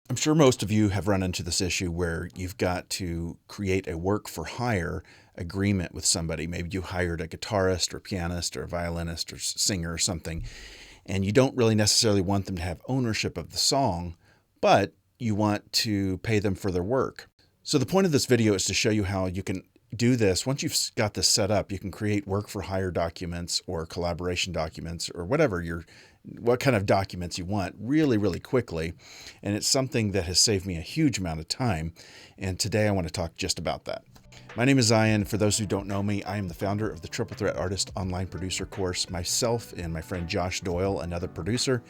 I'm sure most of you have run into this issue where you've got to create a work for hire agreement with somebody. Maybe you hired a guitarist or pianist or a violinist or singer or something, and you don't really necessarily want them to have ownership of the song, but you want to pay them for their work. So the point of this video is to show you how you can do this. Once you've got this set up, you can create work for hire documents or collaboration documents or what kind of documents you want really quickly. And it's something that has saved me a huge amount of time. And today I want to talk just about that. My name is Zion. For those who don't know me, I am the founder of the Triple Threat Artist Online Producer course. Myself and my friend Josh Doyle, another producer,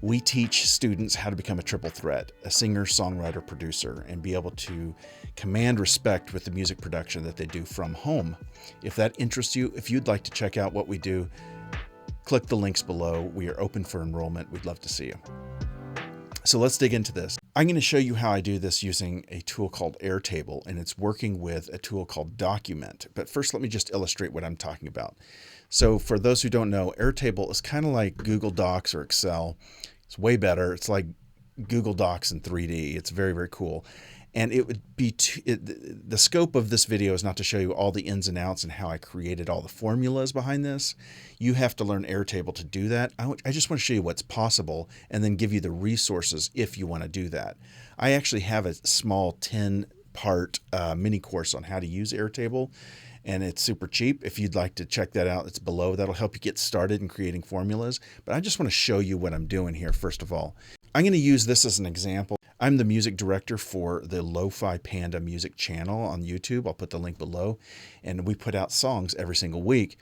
we teach students how to become a triple threat, a singer, songwriter, producer, and be able to command respect with the music production that they do from home. If that interests you, if you'd like to check out what we do, click the links below. We are open for enrollment. We'd love to see you. So let's dig into this. I'm going to show you how I do this using a tool called Airtable, and it's working with a tool called Documint. But first, let me just illustrate what I'm talking about. So for those who don't know, Airtable is kind of like Google Docs or Excel. It's way better. It's like Google Docs in 3D. It's very cool. And it would be the scope of this video is not to show you all the ins and outs and how I created all the formulas behind this. You have to learn Airtable to do that. I just want to show you what's possible and then give you the resources if you want to do that. I actually have a small 10-part mini course on how to use Airtable, and it's super cheap. If you'd like to check that out, it's below. That'll help you get started in creating formulas. But I just want to show you what I'm doing here first of all. I'm going to use this as an example. I'm the music director for the Lo-Fi Panda music channel on YouTube. I'll put the link below. And we put out songs every single week.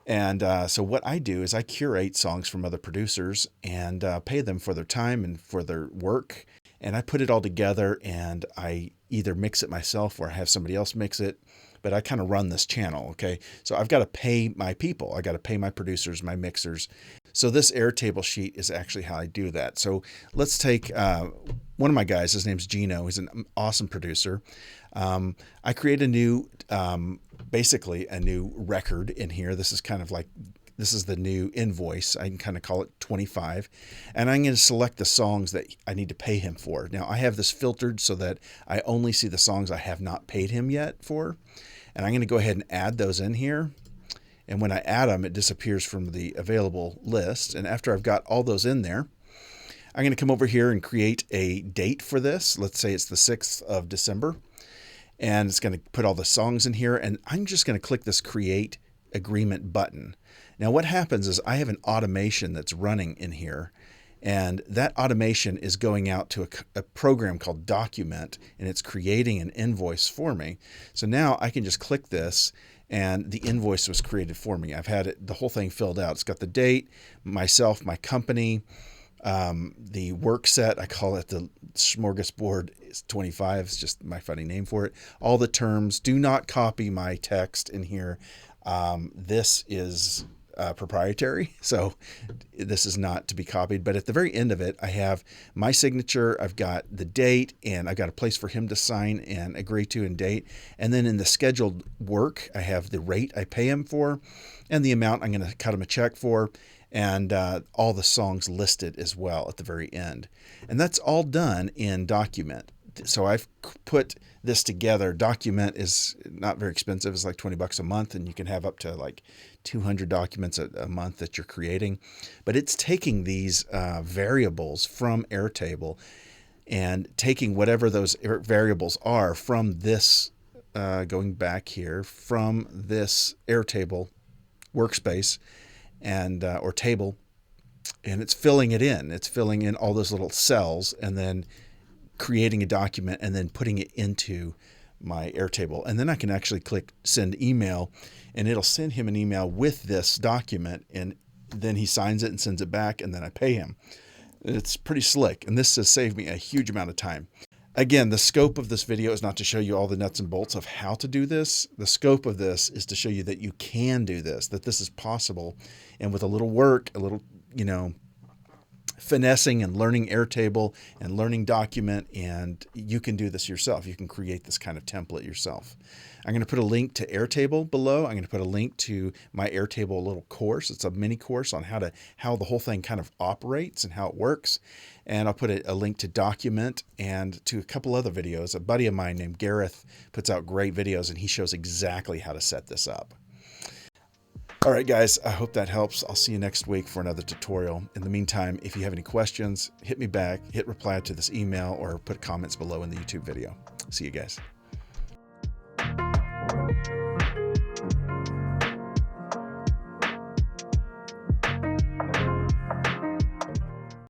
And so what I do is I curate songs from other producers and pay them for their time and for their work. And I put it all together and I either mix it myself or I have somebody else mix it. But I kind of run this channel, okay? So I've got to pay my people. I got to pay my producers, my mixers. So this Airtable sheet is actually how I do that. So let's take one of my guys. His name's Gino. He's an awesome producer. I create a new, basically a new record in here. This is kind of like, this is the new invoice. I can kind of call it 25. And I'm going to select the songs that I need to pay him for. Now I have this filtered so that I only see the songs I have not paid him yet for. And I'm going to go ahead and add those in here. And when I add them, it disappears from the available list. And after I've got all those in there, I'm going to come over here and create a date for this. Let's say it's the 6th of December. And it's going to put all the songs in here. And I'm just going to click this Create Agreement button. Now what happens is I have an automation that's running in here. And that automation is going out to a program called Documint, and it's creating an invoice for me. So now I can just click this, and the invoice was created for me. I've had it, the whole thing filled out. It's got the date, myself, my company, the work set. I call it the smorgasbord. It's 25. It's just my funny name for it. All the terms. Do not copy my text in here. This is proprietary, so this is not to be copied. But at the very end of it, I have my signature, I've got the date, and I've got a place for him to sign and agree to and date. And then in the scheduled work, I have the rate I pay him for and the amount I'm going to cut him a check for, and all the songs listed as well at the very end. And that's all done in Documint. So I've put this together. Documint is not very expensive. It's like 20 bucks a month, and you can have up to like 200 documents a month that you're creating. But it's taking these variables from Airtable and taking whatever those variables are from this, going back here, from this Airtable workspace and or table, and it's filling it in. It's filling in all those little cells and then creating a document and then putting it into my Airtable. And then I can actually click send email, and it'll send him an email with this document, and then he signs it and sends it back, and then I pay him. It's pretty slick, and this has saved me a huge amount of time. Again, the scope of this video is not to show you all the nuts and bolts of how to do this. The scope of this is to show you that you can do this, that this is possible. And with a little work, a little, finessing and learning Airtable and learning Documint, and you can do this yourself. You can create this kind of template yourself. I'm going to put a link to Airtable below. I'm going to put a link to my Airtable little course. It's a mini course on how the whole thing kind of operates and how it works. And I'll put a link to Documint and to a couple other videos. A buddy of mine named Gareth puts out great videos, and he shows exactly how to set this up. All right, guys, I hope that helps. I'll see you next week for another tutorial. In the meantime, if you have any questions, hit me back, hit reply to this email, or put comments below in the YouTube video. See you guys.